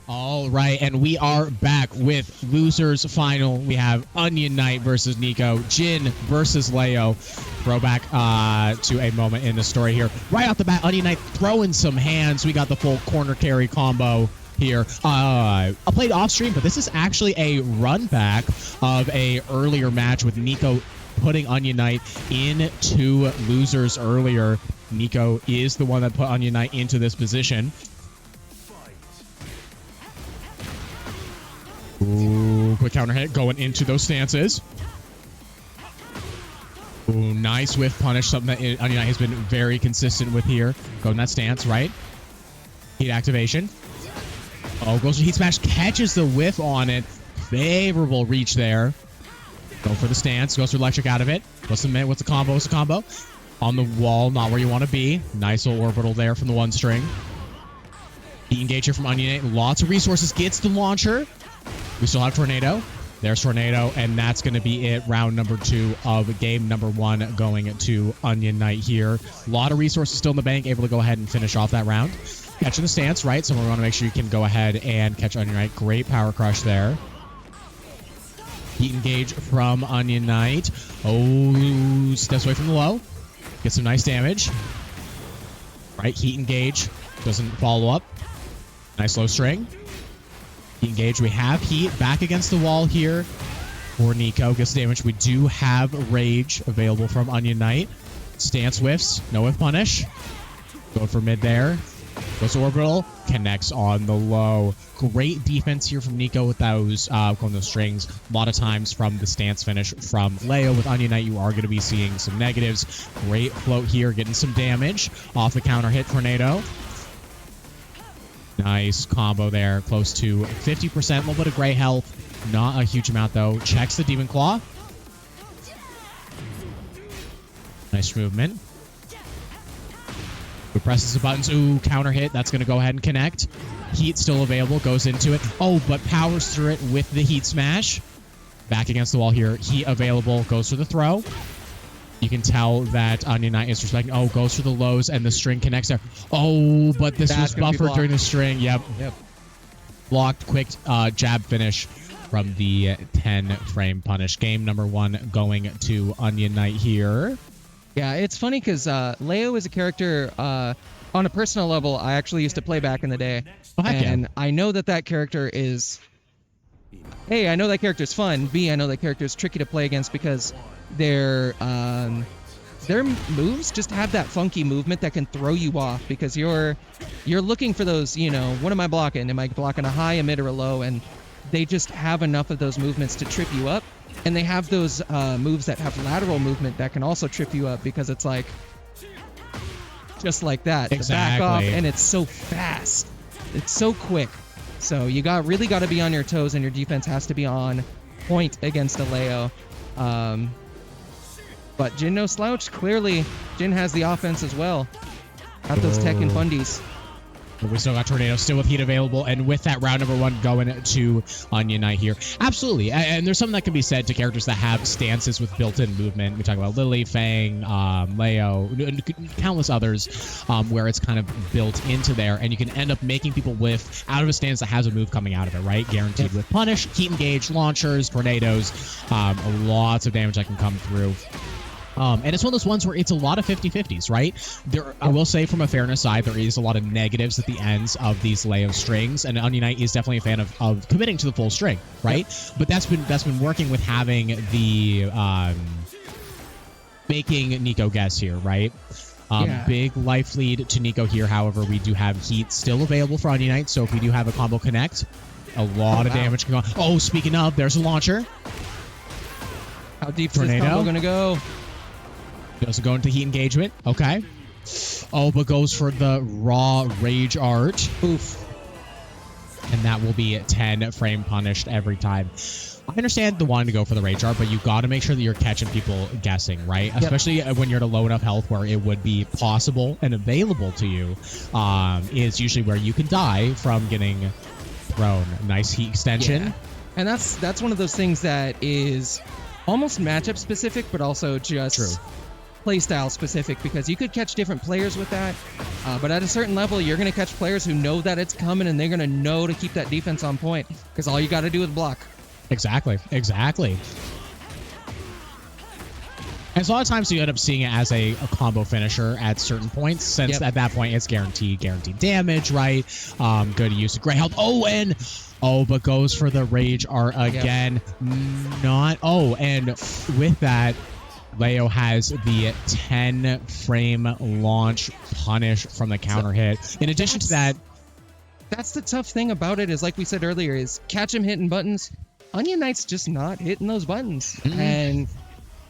All right, and we are back with losers final. We have OnionKnight versus Niko, Jin versus Leo. Throwback to a moment in the story here. Right off the bat, OnionKnight throwing some hands. We got the full corner carry combo here. I played off stream, but this is actually a run back of a earlier match with Niko putting OnionKnight into losers earlier. Niko is the one that put OnionKnight into this position. Ooh, quick counter hit going into those stances. Ooh, nice whiff punish, something that OnionKnight has been very consistent with here. Go in that stance, right? Heat activation. Oh, goes for heat smash, catches the whiff on it. Favorable reach there. Go for the stance, goes for electric out of it. What's the combo? What's the combo? On the wall, not where you want to be. Nice little orbital there from the one string. Heat engage here from OnionKnight. Lots of resources, gets the launcher. We still have Tornado. There's Tornado, and that's going to be it. Round number 2 of game number 1 going to OnionKnight here. A lot of resources still in the bank, able to go ahead and finish off that round. Catching the stance, right? So we want to make sure you can go ahead and catch OnionKnight. Great power crush there. Heat engage from OnionKnight. Oh, steps away from the low. Get some nice damage. Right, heat engage. Doesn't follow up. Nice low string. Heat engage. We have heat back against the wall here for Niko. Gets damage. We do have rage available from OnionKnight. Stance whiffs. No whiff punish. Going for mid there. Goes orbital. Connects on the low. Great defense here from Niko with those going those strings. A lot of times from the stance finish from Leo. With OnionKnight, you are going to be seeing some negatives. Great float here, getting some damage off the counter hit Tornado. Nice combo there, close to 50%. A little bit of gray health, not a huge amount though. Checks the Demon Claw. Nice movement. Who presses the buttons? Ooh, counter hit. That's going to go ahead and connect. Heat still available, goes into it. Oh, but powers through it with the heat smash. Back against the wall here. Heat available, goes for the throw. You can tell that OnionKnight is respecting. Oh, goes for the lows, and the string connects there. Oh, but this was buffered during the string. Yep. Blocked, quick jab finish from the 10-frame punish. Game number 1 going to OnionKnight here. Yeah, it's funny because Leo is a character, on a personal level, I actually used to play back in the day. Oh, heck and yeah. I know that character is... A, I know that character's fun. B, I know that character's tricky to play against because their moves just have that funky movement that can throw you off because you're looking for those, you know, what am I blocking? Am I blocking a high, a mid, or a low? And they just have enough of those movements to trip you up. And they have those moves that have lateral movement that can also trip you up because it's like just like that. Exactly. The back off, and it's so fast. It's so quick. So you really got to be on your toes, and your defense has to be on point against a Leo. But Jin no slouch. Clearly, Jin has the offense as well. Got those Tekken fundies. But we still got Tornado still with heat available, and with that round number 1 going to OnionKnight here. Absolutely, and there's something that can be said to characters that have stances with built-in movement. We talk about Lily, Fang, Leo, countless others, where it's kind of built into there, and you can end up making people whiff out of a stance that has a move coming out of it, right? Guaranteed with punish, heat engage, launchers, tornadoes, lots of damage that can come through. And it's one of those ones where it's a lot of 50-50s, right? I will say from a fairness side, there is a lot of negatives at the ends of these Leo strings, and OnionKnight is definitely a fan of committing to the full string, right? Yep. But that's been working with having the making Niko guess here, right? Big life lead to Niko here. However, we do have heat still available for OnionKnight, so if we do have a combo connect, a lot of damage can go on. Oh, speaking of, there's a launcher. How deep is this combo gonna go? Doesn't go into heat engagement. Okay. Oh, but goes for the raw rage art. Oof. And that will be 10-frame punished every time. I understand the one to go for the rage art, but you got to make sure that you're catching people guessing, right? Yep. Especially when you're at a low enough health where it would be possible and available to you, is usually where you can die from getting thrown. Nice heat extension. Yeah. And that's one of those things that is almost matchup specific, but also just playstyle specific because you could catch different players with that. But at a certain level, you're going to catch players who know that it's coming and they're going to know to keep that defense on point because all you got to do is block. Exactly. And so a lot of times you end up seeing it as a combo finisher at certain points, since at that point it's guaranteed damage, right? Good use of Grey Health. But goes for the Rage Art again. And with that, Leo has the 10-frame launch punish from the counter hit. In addition to that, that's the tough thing about it is, like we said earlier, is catch him hitting buttons. OnionKnight's just not hitting those buttons. And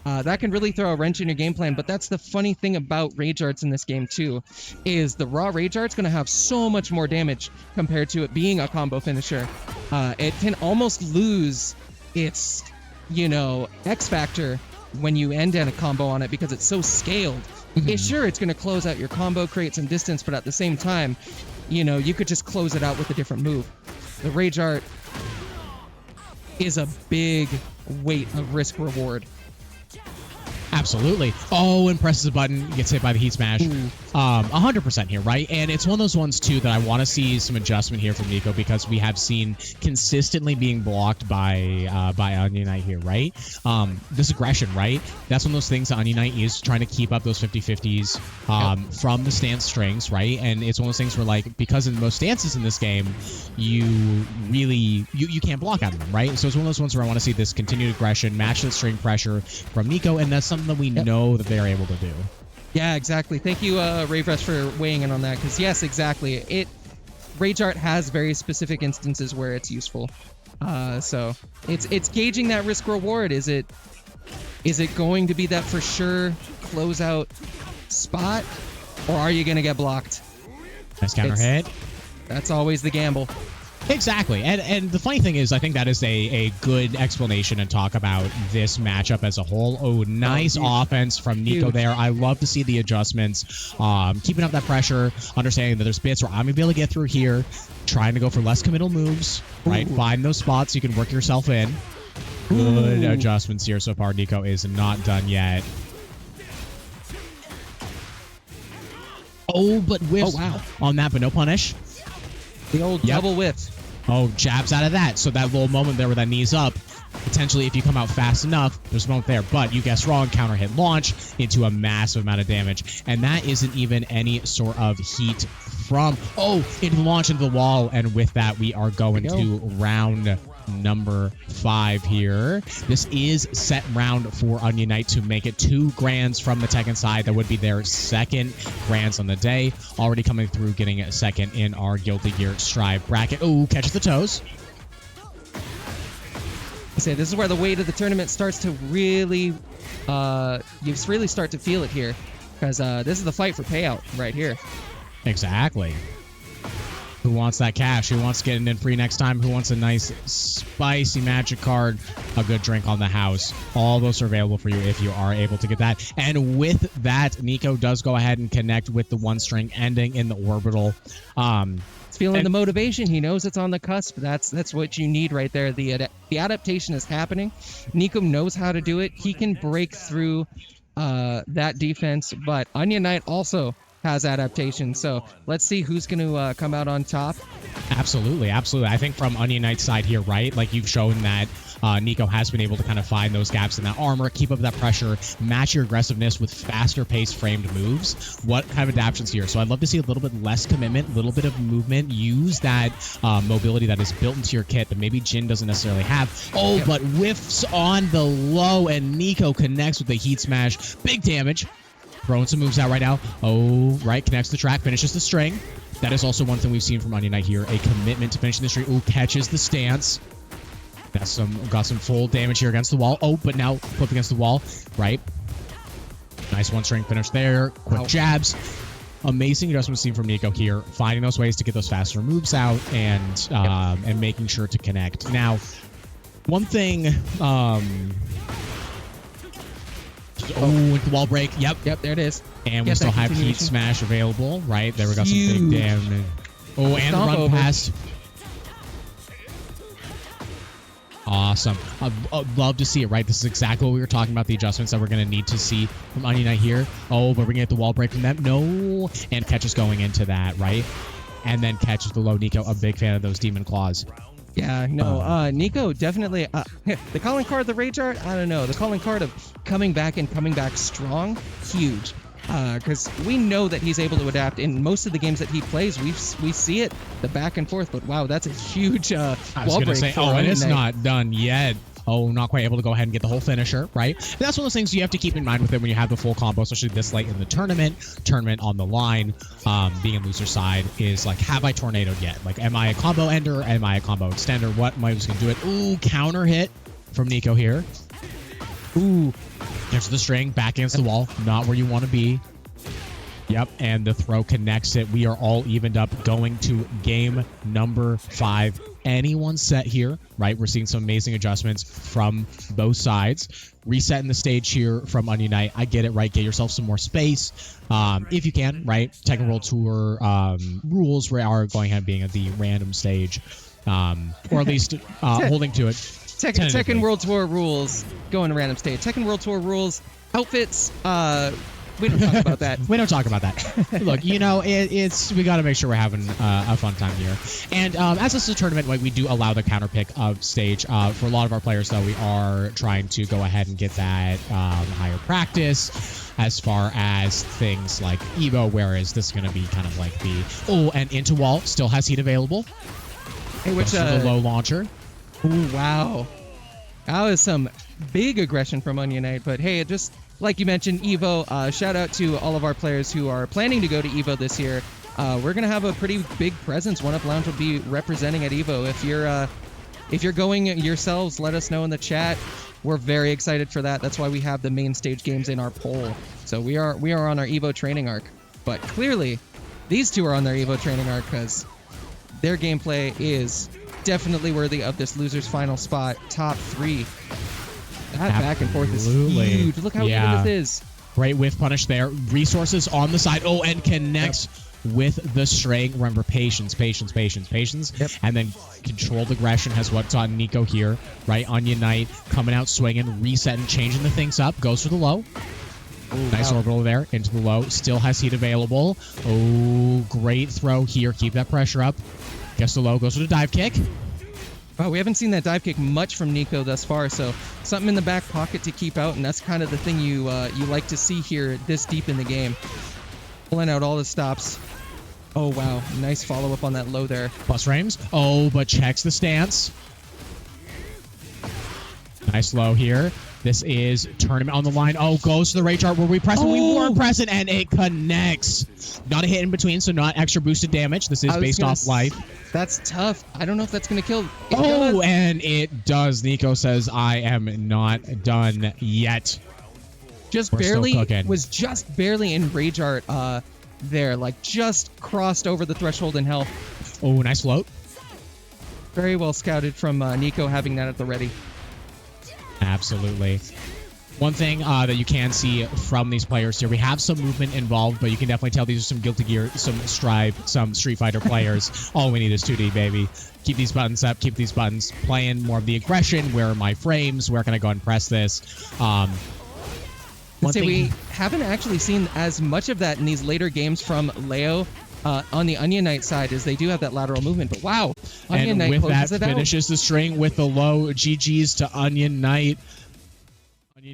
that can really throw a wrench in your game plan, but that's the funny thing about Rage Arts in this game too, is the raw Rage Art's going to have so much more damage compared to it being a combo finisher. It can almost lose its, X factor when you end in a combo on it because it's so scaled. Sure, it's going to close out your combo, create some distance, but at the same time, you could just close it out with a different move. The Rage Art is a big weight of risk reward. Absolutely. And presses a button, gets hit by the Heat Smash. 100% here, right? And it's one of those ones, too, that I want to see some adjustment here from Niko because we have seen consistently being blocked by OnionKnight here, right? This aggression, right? That's one of those things that OnionKnight is trying to keep up those 50-50s from the stance strings, right? And it's one of those things where, like, because of most stances in this game, you can't block out of them, right? So it's one of those ones where I want to see this continued aggression, match the string pressure from Niko, and that's something that we know that they're able to do. Yeah, exactly. Thank you, Raverush, for weighing in on that, because yes, exactly. Rage Art has very specific instances where it's useful. So it's gauging that risk reward. Is it going to be that for sure closeout spot, or are you going to get blocked? Nice counter hit. That's always the gamble. Exactly. And the funny thing is, I think that is a good explanation and talk about this matchup as a whole. Nice offense from Niko there. I love to see the adjustments, keeping up that pressure, understanding that there's bits where I'm going to be able to get through here, trying to go for less committal moves, right? Find those spots you can work yourself in. Good adjustments here so far. Niko is not done yet. But whiffs on that, but no punish. The old double whiff. Jabs out of that. So that little moment there where that knee's up, potentially if you come out fast enough, there's a moment there. But you guessed wrong, counter hit launch into a massive amount of damage. And that isn't even any sort of heat from, it launched into the wall. And with that, we are going to round number 5 here. This is set round for OnionKnight to make it 2 grands from the Tekken side. That would be their second grands on the day. Already coming through, getting a second in our Guilty Gear Strive bracket. Catches the toes. I say this is where the weight of the tournament starts to really, you really start to feel it here, because this is the fight for payout right here. Exactly. Who wants that cash? Who wants getting in free next time? Who wants a nice spicy magic card? A good drink on the house. All those are available for you if you are able to get that. And with that, Niko does go ahead and connect with the 1 string ending in the orbital. It's feeling the motivation. He knows it's on the cusp. That's what you need right there. The adaptation is happening. Niko knows how to do it. He can break through that defense, but OnionKnight also has adaptation. So let's see who's going to come out on top. Absolutely. I think from OnionKnight's side here, right? Like you've shown that Niko has been able to kind of find those gaps in that armor, keep up that pressure, match your aggressiveness with faster paced framed moves. What kind of adaptations here? So I'd love to see a little bit less commitment, a little bit of movement. Use that mobility that is built into your kit that maybe Jin doesn't necessarily have. But whiffs on the low, and Niko connects with the Heat Smash. Big damage. Throwing some moves out right now. Connects the track, finishes the string. That is also one thing we've seen from OnionKnight here, a commitment to finishing the string. Catches the stance. Got some full damage here against the wall. But now flip against the wall, right? Nice 1 string finish there. Quick jabs. Amazing adjustment seen from Niko here, finding those ways to get those faster moves out and making sure to connect. Now, one thing. With the wall break. Yep, there it is. And we still have Heat Smash available, right? There we got some big damage. And the run past. Awesome. I'd love to see it, right? This is exactly what we were talking about, the adjustments that we're going to need to see from OnionKnight here. Oh, but we're going to get the wall break from them. No. And Catch is going into that, right? And then catches the low. Niko, a big fan of those Demon Claws. Yeah, no, Niko definitely, the calling card, the Rage Art, I don't know. The calling card of coming back and coming back strong, huge. Because we know that he's able to adapt in most of the games that he plays. We see it, the back and forth. But wow, that's a huge I was wall going to break. say, and it's not done yet. Oh, not quite able to go ahead and get the whole finisher, right? And that's one of those things you have to keep in mind with it when you have the full combo, especially this late in the tournament on the line. Being in loser side is like, have I tornadoed yet? Like, am I a combo ender? Am I a combo extender? What am I just going to do it? Ooh, counter hit from Niko here. Ooh, there's the string back against the wall. Not where you want to be. Yep, and the throw connects it. We are all evened up going to game number 5. Anyone set here, right? We're seeing some amazing adjustments from both sides. Resetting the stage here from OnionKnight. I get it, right? Get yourself some more space if you can, right? Tekken World Tour rules are going ahead and being at the random stage, or at least holding to it. Tekken World Tour rules going to random stage. Tekken World Tour rules, outfits, we don't talk about that. We don't talk about that. Look, you know, we got to make sure we're having a fun time here. And as this is a tournament, like, we do allow the counter pick of stage. For a lot of our players, though, we are trying to go ahead and get that higher practice as far as things like Evo, whereas this is going to be kind of like and into wall still has heat available. Hey, which the low launcher. Ooh, wow. That was some big aggression from OnionKnight, but hey, it just like you mentioned, Evo, shout out to all of our players who are planning to go to Evo this year. We're going to have a pretty big presence. One Up Lounge will be representing at Evo. If you're going yourselves, let us know in the chat. We're very excited for that. That's why we have the main stage games in our poll. So we are on our Evo training arc. But clearly, these two are on their Evo training arc because their gameplay is definitely worthy of this loser's final spot, top 3. That back and forth is huge. Look how even this is. Great whiff punish there. Resources on the side. Oh, and connects with the string. Remember, patience. Yep. And then controlled aggression has what's on Niko here, right? OnionKnight coming out swinging, resetting, changing the things up. Goes for the low. Ooh, nice orbital there into the low. Still has heat available. Oh, great throw here. Keep that pressure up. Gets the low. Goes for the dive kick. Oh, we haven't seen that dive kick much from Niko thus far, so something in the back pocket to keep out, and that's kind of the thing you like to see here this deep in the game. Pulling out all the stops. Oh, wow. Nice follow-up on that low there. Plus frames. Oh, but checks the stance. Nice low here. This is tournament on the line. Oh, goes to the Rage Art. Were we pressing? We weren't pressing, and it connects. Not a hit in between, so not extra boosted damage. This is based off life. That's tough. I don't know if that's going to kill. And it does. Niko says, I am not done yet. Was just barely in Rage Art there. Like, just crossed over the threshold in health. Oh, nice float. Very well scouted from Niko having that at the ready. Absolutely. One thing that you can see from these players here, we have some movement involved, but you can definitely tell these are some Guilty Gear, some Strive, some Street Fighter players. All we need is 2D, baby. Keep these buttons up, keep these buttons playing, more of the aggression. Where are my frames? Where can I go and press this? We haven't actually seen as much of that in these later games from Leo. On the OnionKnight side, is they do have that lateral movement, but wow, OnionKnight with that finishes the string with the low. GG's to OnionKnight.